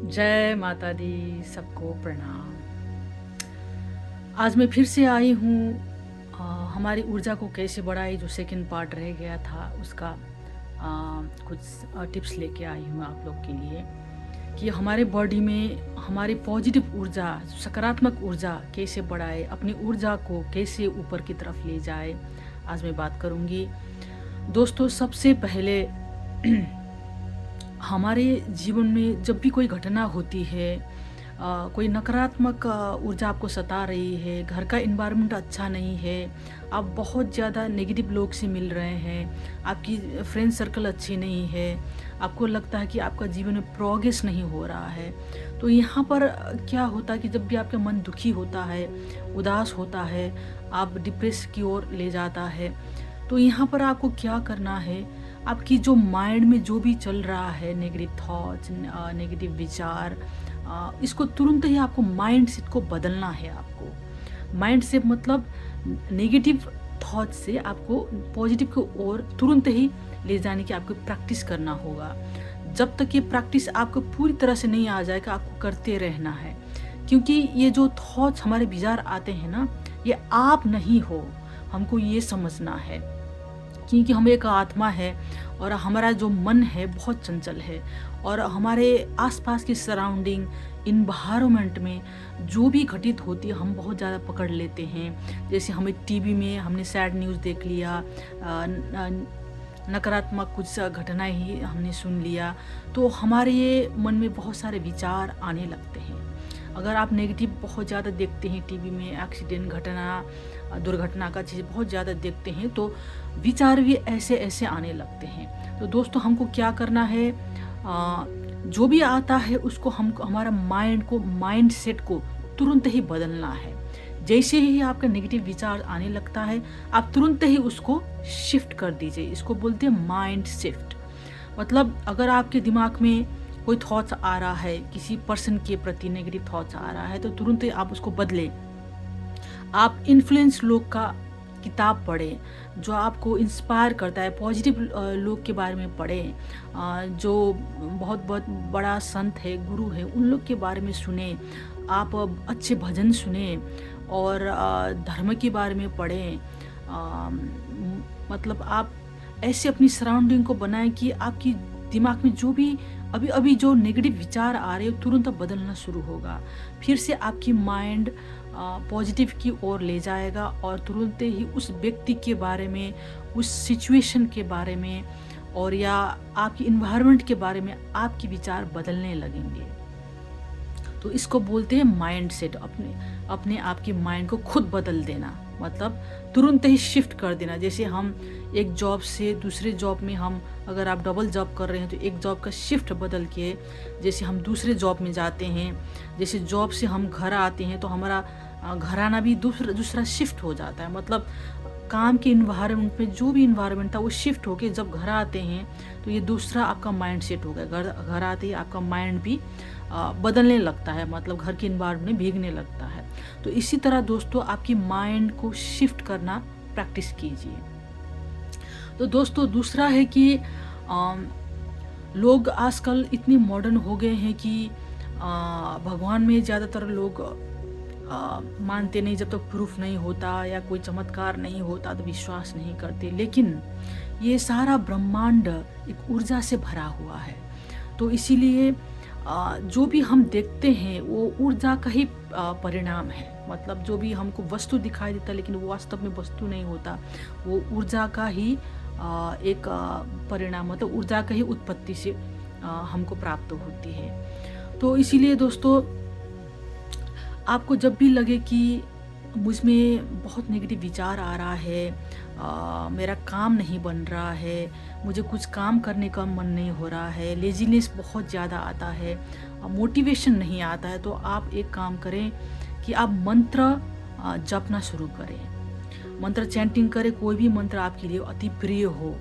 जय माता दी, सबको प्रणाम। आज मैं फिर से आई हूँ हमारी ऊर्जा को कैसे बढ़ाए जो सेकंड पार्ट रह गया था उसका कुछ टिप्स लेके आई हूँ आप लोग के लिए कि हमारे बॉडी में हमारी पॉजिटिव ऊर्जा, सकारात्मक ऊर्जा कैसे बढ़ाए, अपनी ऊर्जा को कैसे ऊपर की तरफ ले जाए, आज मैं बात करूँगी। दोस्तों, सबसे पहले हमारे जीवन में जब भी कोई घटना होती है, कोई नकारात्मक ऊर्जा आपको सता रही है, घर का इन्वायरमेंट अच्छा नहीं है, आप बहुत ज़्यादा नेगेटिव लोग से मिल रहे हैं, आपकी फ्रेंड सर्कल अच्छी नहीं है, आपको लगता है कि आपका जीवन में प्रोग्रेस नहीं हो रहा है, तो यहाँ पर क्या होता है कि जब भी आपका मन दुखी होता है, उदास होता है, आप डिप्रेस की ओर ले जाता है, तो यहाँ पर आपको क्या करना है, आपकी जो माइंड में जो भी चल रहा है, नेगेटिव थॉट्स, नेगेटिव विचार, इसको तुरंत ही आपको माइंड सेट को बदलना है। आपको माइंड सेट मतलब नेगेटिव थॉट से आपको पॉजिटिव की ओर तुरंत ही ले जाने की आपको प्रैक्टिस करना होगा। जब तक ये प्रैक्टिस आपको पूरी तरह से नहीं आ जाएगा, आपको करते रहना है, क्योंकि ये जो थॉट्स हमारे विचार आते हैं ना, ये आप नहीं हो, हमको ये समझना है, क्योंकि हम एक आत्मा है और हमारा जो मन है बहुत चंचल है, और हमारे आसपास की सराउंडिंग, इन्वायरमेंट में जो भी घटित होती है हम बहुत ज़्यादा पकड़ लेते हैं। जैसे हमें टीवी में हमने सैड न्यूज़ देख लिया, नकारात्मक कुछ घटनाएं ही हमने सुन लिया, तो हमारे ये मन में बहुत सारे विचार आने लगते हैं। अगर आप नेगेटिव बहुत ज़्यादा देखते हैं टीवी में, एक्सीडेंट, घटना, दुर्घटना का चीज़ बहुत ज़्यादा देखते हैं, तो विचार भी ऐसे ऐसे आने लगते हैं। तो दोस्तों, हमको क्या करना है, जो भी आता है उसको हमको, हमारा माइंड सेट को तुरंत ही बदलना है। जैसे ही आपका नेगेटिव विचार आने लगता है, आप तुरंत ही उसको शिफ्ट कर दीजिए। इसको बोलते हैं माइंड शिफ्ट। मतलब अगर आपके दिमाग में कोई थॉट्स आ रहा है, किसी पर्सन के प्रति नेगेटिव थॉट्स आ रहा है, तो तुरंत ही आप उसको बदलें। आप इन्फ्लुएंस लोग का किताब पढ़ें जो आपको इंस्पायर करता है, पॉजिटिव लोग के बारे में पढ़ें, जो बहुत बहुत बड़ा संत है, गुरु है, उन लोग के बारे में सुने, आप अच्छे भजन सुने और धर्म के बारे में पढ़ें। मतलब आप ऐसे अपनी सराउंडिंग को बनाएं कि आपकी दिमाग में जो भी अभी अभी जो नेगेटिव विचार आ रहे हो तुरंत बदलना शुरू होगा, फिर से आपकी माइंड पॉजिटिव की ओर ले जाएगा और तुरंत ही उस व्यक्ति के बारे में, उस सिचुएशन के बारे में और या आपकी इन्वायरमेंट के बारे में आपके विचार बदलने लगेंगे। तो इसको बोलते हैं माइंड सेट। अपने अपने आपकी माइंड को खुद बदल देना, मतलब तुरंत ही शिफ्ट कर देना। जैसे हम एक जॉब से दूसरे जॉब में, हम अगर आप डबल जॉब कर रहे हैं तो एक जॉब का शिफ्ट बदल के जैसे हम दूसरे जॉब में जाते हैं, जैसे जॉब से हम घर आते हैं तो हमारा घर आना भी दूसरा शिफ्ट हो जाता है। मतलब काम के इन्वायरमेंट में जो भी इन्वायरमेंट था वो शिफ्ट होके जब घर आते हैं तो ये दूसरा आपका माइंड सेट हो गया। घर आते ही आपका माइंड भी बदलने लगता है, मतलब घर के इन्वायरमेंट में भीगने लगता है। तो इसी तरह दोस्तों, आपकी माइंड को शिफ्ट करना प्रैक्टिस कीजिए। तो दोस्तों, दूसरा है कि लोग आजकल इतने मॉडर्न हो गए हैं कि भगवान में ज़्यादातर लोग मानते नहीं। जब तक प्रूफ नहीं होता या कोई चमत्कार नहीं होता तो विश्वास नहीं करते। लेकिन ये सारा ब्रह्मांड एक ऊर्जा से भरा हुआ है, तो इसीलिए जो भी हम देखते हैं वो ऊर्जा का ही परिणाम है। मतलब जो भी हमको वस्तु दिखाई देता है लेकिन वो वास्तव में वस्तु नहीं होता, वो ऊर्जा का ही एक परिणाम, मतलब ऊर्जा का ही उत्पत्ति से हमको प्राप्त होती है। तो इसीलिए दोस्तों, आपको जब भी लगे कि मुझ में बहुत नेगेटिव विचार आ रहा है, मेरा काम नहीं बन रहा है, मुझे कुछ काम करने का मन नहीं हो रहा है, लेजीनेस बहुत ज़्यादा आता है, मोटिवेशन नहीं आता है, तो आप एक काम करें कि आप मंत्र जपना शुरू करें। मंत्र चैंटिंग करें। कोई भी मंत्र आपके लिए अति प्रिय हो।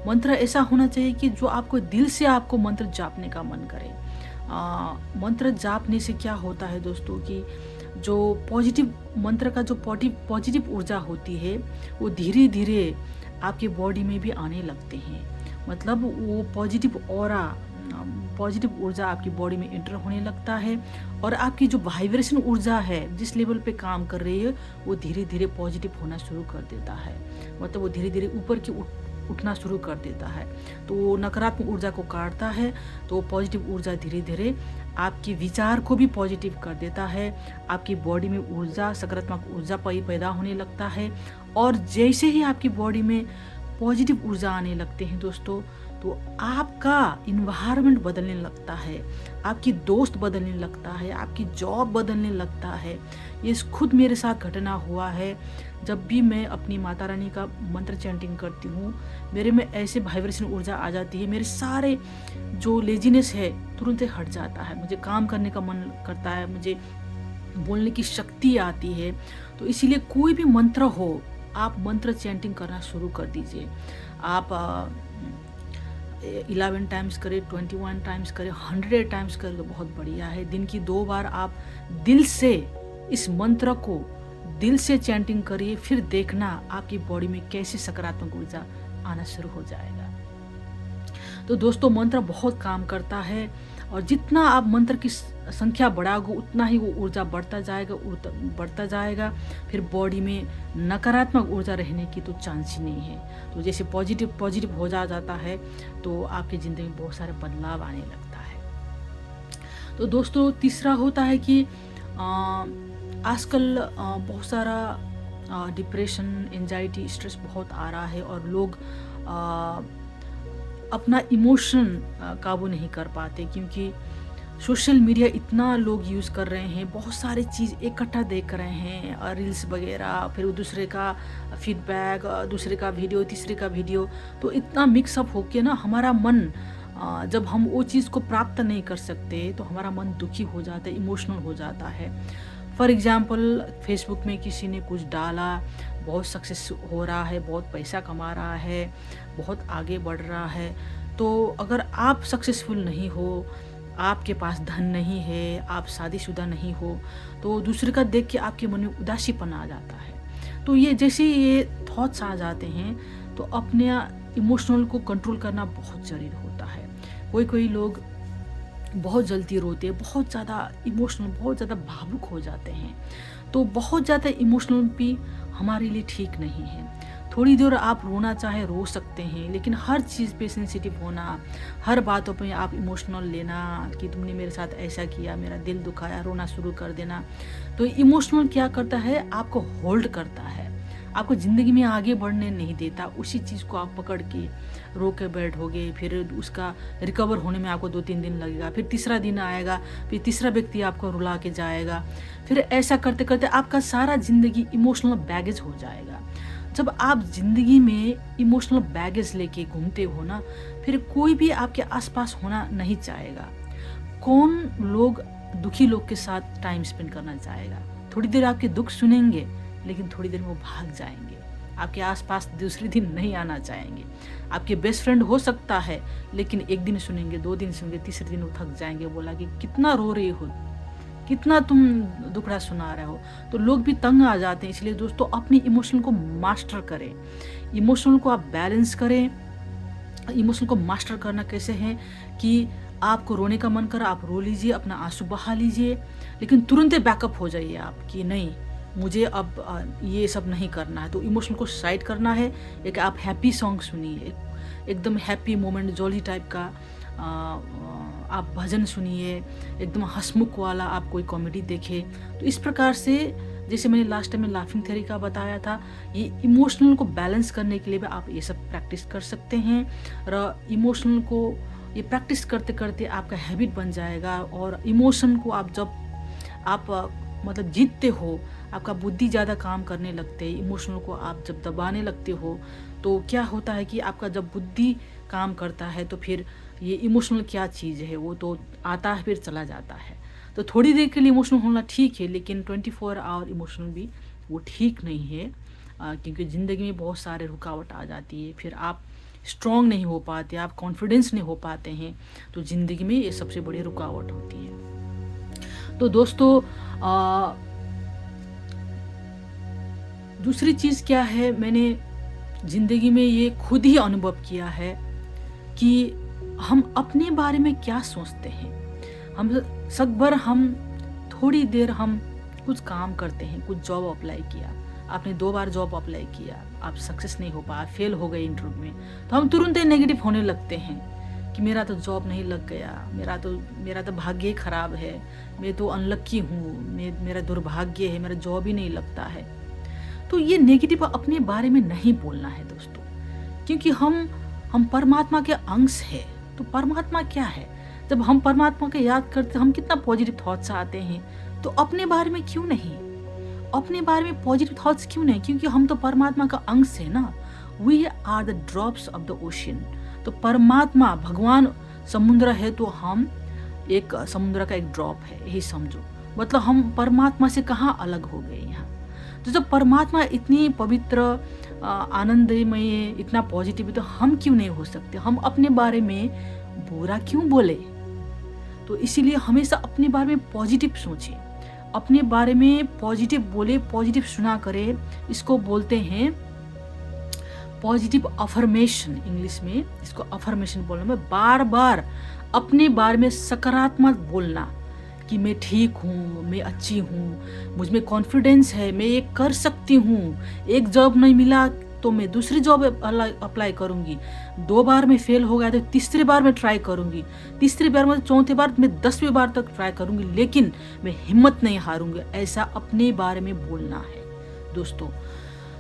मंत्र ऐसा होना चाहिए कि जो आपको दिल से आपको मंत्र जापने का मन करे। मंत्र जापने से क्या होता है दोस्तों कि जो पॉजिटिव मंत्र का जो पॉजिटिव ऊर्जा होती है वो धीरे धीरे आपके बॉडी में भी आने लगते हैं। मतलब वो पॉजिटिव ऑरा पॉजिटिव ऊर्जा आपकी बॉडी में एंटर होने लगता है और आपकी जो वाइब्रेशन ऊर्जा है जिस लेवल पे काम कर रही है वो धीरे धीरे पॉजिटिव होना शुरू कर देता है, मतलब वो धीरे धीरे ऊपर की उठना शुरू कर देता है। तो वो नकारात्मक ऊर्जा को काटता है, तो पॉजिटिव ऊर्जा धीरे धीरे आपके विचार को भी पॉजिटिव कर देता है। आपकी बॉडी में ऊर्जा, सकारात्मक ऊर्जा पैदा होने लगता है और जैसे ही आपकी बॉडी में पॉजिटिव ऊर्जा आने लगते हैं दोस्तों, तो आपका इन्वायरमेंट बदलने लगता है, आपकी दोस्त बदलने लगता है, आपकी जॉब बदलने लगता है। ये खुद मेरे साथ घटना हुआ है। जब भी मैं अपनी माता रानी का मंत्र चैंटिंग करती हूँ, मेरे में ऐसे वाइब्रेशन ऊर्जा आ जाती है, मेरे सारे जो लेजीनेस है तुरंत ही हट जाता है, मुझे काम करने का मन करता है, मुझे बोलने की शक्ति आती है। तो इसीलिए कोई भी मंत्र हो, आप मंत्र चैंटिंग करना शुरू कर दीजिए। आप 11 टाइम्स करें, 21 टाइम्स करें, 100 टाइम्स करें तो बहुत बढ़िया है। दिन की 2 बार आप दिल से इस मंत्र को दिल से चैंटिंग करिए, फिर देखना आपकी बॉडी में कैसे सकारात्मक ऊर्जा आना शुरू हो जाएगा। तो दोस्तों मंत्र बहुत काम करता है और जितना आप मंत्र की संख्या बढ़ाओगे उतना ही वो ऊर्जा बढ़ता जाएगा। फिर बॉडी में नकारात्मक ऊर्जा रहने की तो चांस ही नहीं है। तो जैसे पॉजिटिव हो जाता है तो आपकी ज़िंदगी में बहुत सारे बदलाव आने लगता है। तो दोस्तों तीसरा होता है कि आजकल बहुत सारा डिप्रेशन, एंजाइटी, स्ट्रेस बहुत आ रहा है और लोग अपना इमोशन काबू नहीं कर पाते, क्योंकि सोशल मीडिया इतना लोग यूज़ कर रहे हैं, बहुत सारी चीज़ इकट्ठा देख रहे हैं और रील्स वगैरह, फिर दूसरे का फीडबैक, दूसरे का वीडियो, तीसरे का वीडियो, तो इतना मिक्सअप होके ना हमारा मन जब हम वो चीज़ को प्राप्त नहीं कर सकते तो हमारा मन दुखी हो जाता है, इमोशनल हो जाता है। फॉर एग्ज़ाम्पल फेसबुक में किसी ने कुछ डाला, बहुत सक्सेस हो रहा है, बहुत पैसा कमा रहा है, बहुत आगे बढ़ रहा है, तो अगर आप सक्सेसफुल नहीं हो, आपके पास धन नहीं है, आप शादीशुदा नहीं हो, तो दूसरे का देख के आपके मन में उदासीपन आ जाता है। तो ये जैसे ये थॉट्स आ जाते हैं तो अपने इमोशनल को कंट्रोल करना बहुत ज़रूरी होता है। कोई लोग बहुत जल्दी रोते हैं, बहुत ज़्यादा इमोशनल, बहुत ज़्यादा भावुक हो जाते हैं, तो बहुत ज़्यादा इमोशनल भी हमारे लिए ठीक नहीं है। थोड़ी देर आप रोना चाहे रो सकते हैं, लेकिन हर चीज़ पे सेंसिटिव होना, हर बातों पे आप इमोशनल लेना कि तुमने मेरे साथ ऐसा किया, मेरा दिल दुखाया, रोना शुरू कर देना, तो इमोशनल क्या करता है, आपको होल्ड करता है, आपको ज़िंदगी में आगे बढ़ने नहीं देता। उसी चीज़ को आप पकड़ के रो के बैठोगे, फिर उसका रिकवर होने में आपको 2-3 दिन लगेगा, फिर तीसरा दिन आएगा, फिर तीसरा व्यक्ति आपको रुला के जाएगा, फिर ऐसा करते करते आपका सारा ज़िंदगी इमोशनल बैगेज हो जाएगा। जब आप ज़िंदगी में इमोशनल बैगेज लेके घूमते हो ना, फिर कोई भी आपके आसपास होना नहीं चाहेगा। कौन लोग दुखी लोग के साथ टाइम स्पेंड करना चाहेगा? थोड़ी देर आपके दुख सुनेंगे, लेकिन थोड़ी देर में वो भाग जाएंगे, आपके आसपास दूसरे दिन नहीं आना चाहेंगे। आपके बेस्ट फ्रेंड हो सकता है, लेकिन 1 दिन सुनेंगे, 2 दिन सुनेंगे, तीसरे दिन वो थक जाएंगे, बोला कि कितना रो रही हो, कितना तुम दुखड़ा सुना रहे हो, तो लोग भी तंग आ जाते हैं। इसलिए दोस्तों अपनी इमोशन को मास्टर करें, इमोशन को आप बैलेंस करें। इमोशन को मास्टर करना कैसे है कि आपको रोने का मन करा, आप रो लीजिए, अपना आंसू बहा लीजिए, लेकिन तुरंत बैकअप हो जाइए आप कि नहीं, मुझे अब ये सब नहीं करना है। तो इमोशन को साइड करना है। एक आप हैप्पी सॉन्ग सुनिए, एकदम हैप्पी मोमेंट, जॉली टाइप का आप भजन सुनिए, एकदम हंसमुख वाला आप कोई कॉमेडी देखें। तो इस प्रकार से, जैसे मैंने लास्ट टाइम में लाफिंग थ्योरी का बताया था, ये इमोशनल को बैलेंस करने के लिए भी आप ये सब प्रैक्टिस कर सकते हैं। और इमोशनल को ये प्रैक्टिस करते करते आपका हैबिट बन जाएगा। और इमोशन को आप जब आप मतलब जीतते हो, आपका बुद्धि ज़्यादा काम करने लगते हैं। इमोशनल को आप जब दबाने लगते हो तो क्या होता है कि आपका जब बुद्धि काम करता है तो फिर ये इमोशनल क्या चीज़ है वो तो आता है, फिर चला जाता है। तो थोड़ी देर के लिए इमोशनल होना ठीक है, लेकिन 24 आवर इमोशनल भी वो ठीक नहीं है, क्योंकि ज़िंदगी में बहुत सारे रुकावट आ जाती है, फिर आप स्ट्रॉन्ग नहीं हो पाते, आप कॉन्फिडेंस नहीं हो पाते हैं, तो ज़िंदगी में ये सबसे बड़ी रुकावट होती है। तो दोस्तों दूसरी चीज़ क्या है, मैंने ज़िंदगी में ये खुद ही अनुभव किया है कि हम अपने बारे में क्या सोचते हैं। हम सकभर हम थोड़ी देर हम कुछ काम करते हैं, कुछ जॉब अप्लाई किया, आपने 2 बार जॉब अप्लाई किया, आप सक्सेस नहीं हो पाया, फेल हो गए इंटरव्यू में, तो हम तुरंत ही नेगेटिव होने लगते हैं कि मेरा तो जॉब नहीं लग गया, मेरा तो भाग्य ही खराब है, मैं तो अनलक्की हूँ, मेरा दुर्भाग्य है, मेरा जॉब ही नहीं लगता है। तो ये नेगेटिव अपने बारे में नहीं बोलना है दोस्तों, क्योंकि हम परमात्मा के अंश है। तो परमात्मा क्या है, जब हम परमात्मा को याद करते हम कितना पॉजिटिव थॉट्स आते हैं। तो अपने बारे में क्यों नहीं, अपने बारे में पॉजिटिव थॉट्स क्यों नहीं, क्योंकि हम तो परमात्मा का अंश है ना। We are the drops of the ocean. तो परमात्मा भगवान समुद्र है, तो हम एक समुद्र का एक ड्रॉप है, यही समझो। मतलब हम परमात्मा से कहाँ अलग हो गए यहाँ। तो जब परमात्मा इतनी पवित्र आनंदमय, इतना पॉजिटिव है, तो हम क्यों नहीं हो सकते। हम अपने बारे में बुरा क्यों बोले। तो इसीलिए हमेशा अपने बारे में पॉजिटिव सोचें, अपने बारे में पॉजिटिव बोले, पॉजिटिव सुना करें। इसको बोलते हैं पॉजिटिव अफर्मेशन, इंग्लिश में इसको अफर्मेशन बोलना। मैं बार बार अपने बारे में सकारात्मक बोलना कि मैं ठीक हूँ, मैं अच्छी हूँ, मुझ में कॉन्फिडेंस है, मैं ये कर सकती हूँ, एक जॉब नहीं मिला तो मैं दूसरी जॉब अप्लाई करूँगी, 2 बार में फेल हो गया तो तीसरी बार मैं ट्राई करूँगी, तीसरी बार में चौथी बार मैं 10वीं बार तक ट्राई करूँगी, लेकिन मैं हिम्मत नहीं हारूँगी। ऐसा अपने बारे में बोलना है दोस्तों।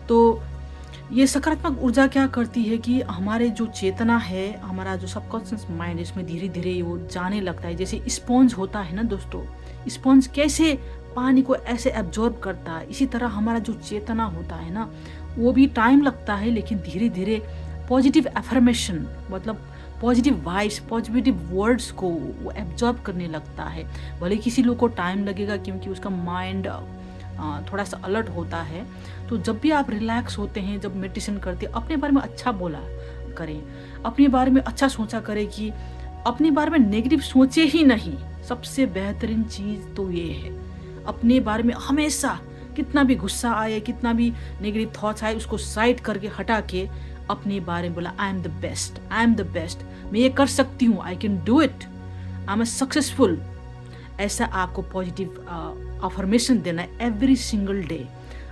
तो ये सकारात्मक ऊर्जा क्या करती है कि हमारे जो चेतना है, हमारा जो सबकॉन्शियस माइंड, इसमें धीरे धीरे वो जाने लगता है। जैसे स्पॉन्ज होता है ना दोस्तों, स्पॉन्ज कैसे पानी को ऐसे एब्जॉर्ब करता है, इसी तरह हमारा जो चेतना होता है ना, वो भी टाइम लगता है, लेकिन धीरे धीरे पॉजिटिव एफर्मेशन, मतलब पॉजिटिव वाइब्स, पॉजिटिव वर्ड्स को वो एब्जॉर्ब करने लगता है। भले किसी लोग को टाइम लगेगा, क्योंकि उसका माइंड थोड़ा सा अलर्ट होता है। तो जब भी आप रिलैक्स होते हैं, जब मेडिटेशन करते हैं, अपने बारे में अच्छा बोला करें, अपने बारे में अच्छा सोचा करें, कि अपने बारे में नेगेटिव सोचे ही नहीं। सबसे बेहतरीन चीज़ तो ये है, अपने बारे में हमेशा कितना भी गुस्सा आए, कितना भी नेगेटिव थॉट्स आए, उसको साइड करके हटा के अपने बारे में बोला I am the best, I am the best, मैं ये कर सकती हूँ, I can do it, I am successful. ऐसा आपको पॉजिटिव अफर्मेशन देना है एवरी सिंगल डे।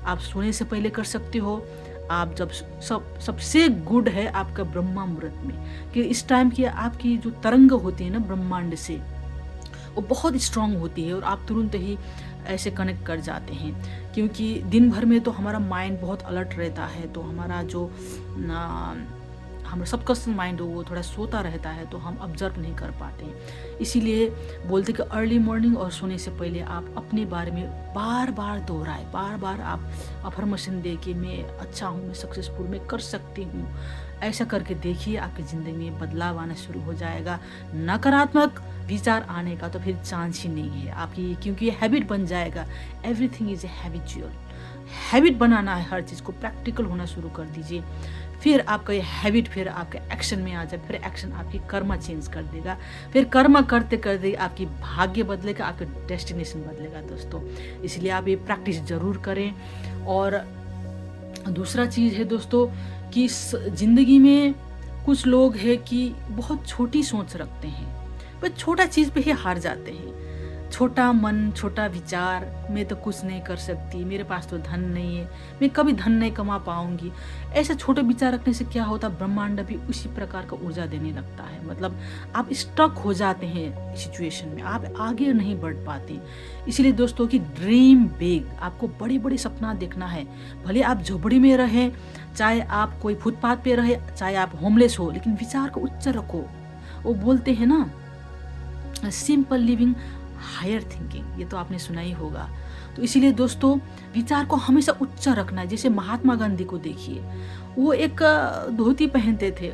आप सोने से पहले कर सकते हो, आप जब सबसे गुड है आपका ब्रह्मा मुहूर्त में, कि इस टाइम की आपकी जो तरंग होती है ना ब्रह्मांड से, वो बहुत स्ट्रांग होती है, और आप तुरंत ही ऐसे कनेक्ट कर जाते हैं। क्योंकि दिन भर में तो हमारा माइंड बहुत अलर्ट रहता है, तो हमारा जो हमारा सबकॉन्शियस माइंड हो वो थोड़ा सोता रहता है, तो हम ऑब्जर्व नहीं कर पाते। इसीलिए बोलते कि अर्ली मॉर्निंग और सोने से पहले आप अपने बारे में बार बार दोहराए, बार बार आप अफर्मेशन दे कि मैं अच्छा हूँ, मैं सक्सेसफुल, मैं कर सकती हूँ। ऐसा करके देखिए, आपकी ज़िंदगी में बदलाव आना शुरू हो जाएगा। नकारात्मक विचार आने का तो फिर चांस ही नहीं है आपकी, क्योंकि ये हैबिट बन जाएगा। Everything is a habitual, habit बनाना है, हर चीज़ को प्रैक्टिकल होना शुरू कर दीजिए। फिर आपका ये हैबिट फिर आपके एक्शन में आ जाए, फिर एक्शन आपकी कर्म चेंज कर देगा, फिर कर्म करते करते आपकी भाग्य बदलेगा, आपका डेस्टिनेशन बदलेगा दोस्तों। इसलिए आप ये प्रैक्टिस ज़रूर करें। और दूसरा चीज़ है दोस्तों कि ज़िंदगी में कुछ लोग हैं कि बहुत छोटी सोच रखते हैं, बस छोटा चीज़ पे ही हार जाते हैं। छोटा मन, छोटा विचार, मैं तो कुछ नहीं कर सकती, मेरे पास तो धन नहीं है, मैं कभी धन नहीं कमा पाऊंगी। ऐसे छोटे विचार रखने से क्या होता है, ब्रह्मांड भी उसी प्रकार का ऊर्जा देने लगता है। मतलब आप स्टक हो जाते हैं सिचुएशन में, आप आगे नहीं बढ़ पाते। इसलिए दोस्तों कि ड्रीम बिग, आपको बड़े बड़े सपना देखना है। भले आप झोपड़ी में रहें, चाहे आप कोई फुटपाथ पे रहे, चाहे आप होमलेस हो, लेकिन विचार को उच्च रखो। वो बोलते हैं ना, सिंपल लिविंग हायर थिंकिंग, ये तो आपने सुना ही होगा। तो इसीलिए दोस्तों विचार को हमेशा उच्च रखना है। जैसे महात्मा गांधी को देखिए, वो एक धोती पहनते थे,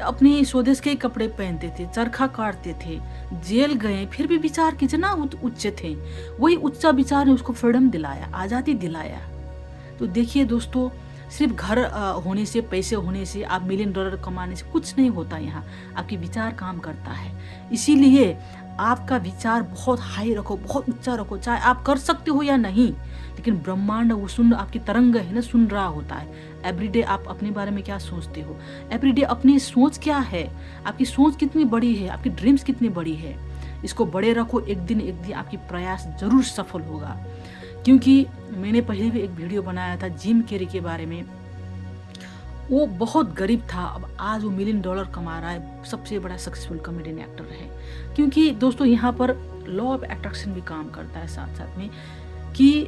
अपने स्वदेश के कपड़े पहनते थे, चरखा काटते थे, जेल गए, फिर भी विचार कितना उच्च थे। वही उच्च विचार ने उसको फ्रीडम दिलाया, आज़ादी दिलाया। तो देखिए दोस्तों, सिर्फ घर होने से, पैसे होने से, आप $1 मिलियन कमाने से कुछ नहीं होता। यहाँ आपके विचार काम करता है। इसीलिए आपका विचार बहुत हाई रखो, बहुत ऊँचा रखो, चाहे आप कर सकते हो या नहीं, लेकिन ब्रह्मांड वो सुन आपकी तरंग है ना, सुन रहा होता है। एवरीडे आप अपने बारे में क्या सोचते हो? एवरीडे अपनी सोच क्या है? आपकी सोच कितनी बड़ी है? आपकी ड्रीम्स कितनी बड़ी है? इसको बड़े रखो, एक दिन आपकी प्रयास ज़रूर सफल होगा। क्योंकि मैंने पहले भी एक वीडियो बनाया था जिम कैरी के बारे में। वो बहुत गरीब था, अब आज वो $1 मिलियन कमा रहा है, सबसे बड़ा सक्सेसफुल कॉमेडियन एक्टर है। क्योंकि दोस्तों यहाँ पर लॉ ऑफ अट्रैक्शन भी काम करता है साथ-साथ में, कि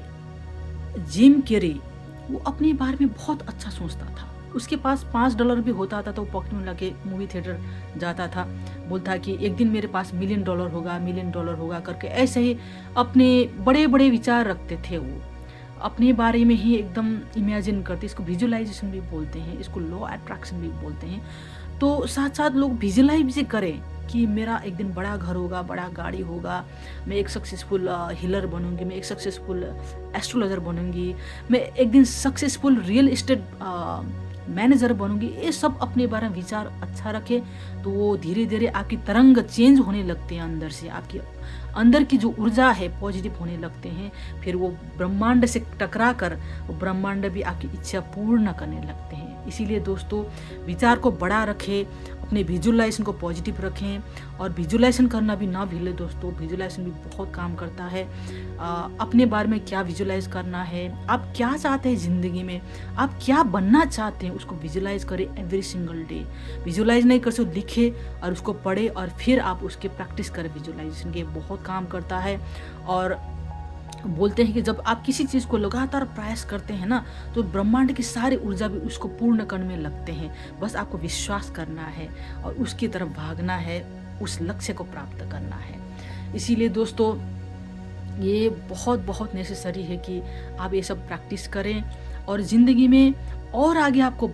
जिम कैरी वो अपने बारे में बहुत अच्छा सोचता था। उसके पास $5 भी होता था तो वो पॉकेट में लाके मूवी थिएटर जाता था। बोलता कि एक दिन मेरे पास $1 मिलियन होगा, $1 मिलियन होगा करके ऐसे ही अपने बड़े-बड़े विचार रखते थे वो। अपने बारे में ही एकदम इमेजिन करते, इसको विजुअलाइज़ेशन भी बोलते हैं, इसको लॉ अट्रैक्शन भी बोलते हैं। तो साथ-साथ लोग विजुअलाइज़ भी करें कि मेरा एक दिन बड़ा घर होगा, बड़ा गाड़ी होगा, मैं एक सक्सेसफुल हीलर बनूँगी, मैं एक सक्सेसफुल एस्ट्रोलॉजर बनूँगी, मैं एक दिन सक्सेसफुल रियल एस्टेट मैनेजर बनूँगी। ये सब अपने बारे में विचार अच्छा रखें, तो वो धीरे-धीरे आपकी तरंग चेंज होने लगते हैं अंदर से, आपकी अंदर की जो ऊर्जा है पॉजिटिव होने लगते हैं। फिर वो ब्रह्मांड से टकरा कर वो ब्रह्मांड भी आपकी इच्छा पूर्ण करने लगते हैं। इसीलिए दोस्तों विचार को बड़ा रखें, अपने विजुअलाइजेशन को पॉजिटिव रखें, और विजुअलाइजेशन करना भी ना भूलें दोस्तों। विजुअलाइजेशन भी बहुत काम करता है। अपने बारे में क्या विजुअलाइज करना है, आप क्या चाहते हैं ज़िंदगी में, आप क्या बनना चाहते हैं, उसको विजुअलाइज करें एवरी सिंगल डे। विजुअलाइज नहीं कर सकते लिखें और उसको पढ़ें और फिर आप उसके प्रैक्टिस करें विजुअलाइजेशन के, बहुत काम करता है। और बोलते हैं कि जब आप किसी चीज़ को लगातार प्रयास करते हैं ना, तो ब्रह्मांड की सारी ऊर्जा भी उसको पूर्ण करने में लगते हैं। बस आपको विश्वास करना है और उसकी तरफ भागना है, उस लक्ष्य को प्राप्त करना है। इसीलिए दोस्तों ये बहुत बहुत नेसेसरी है कि आप ये सब प्रैक्टिस करें और ज़िंदगी में और आगे आपको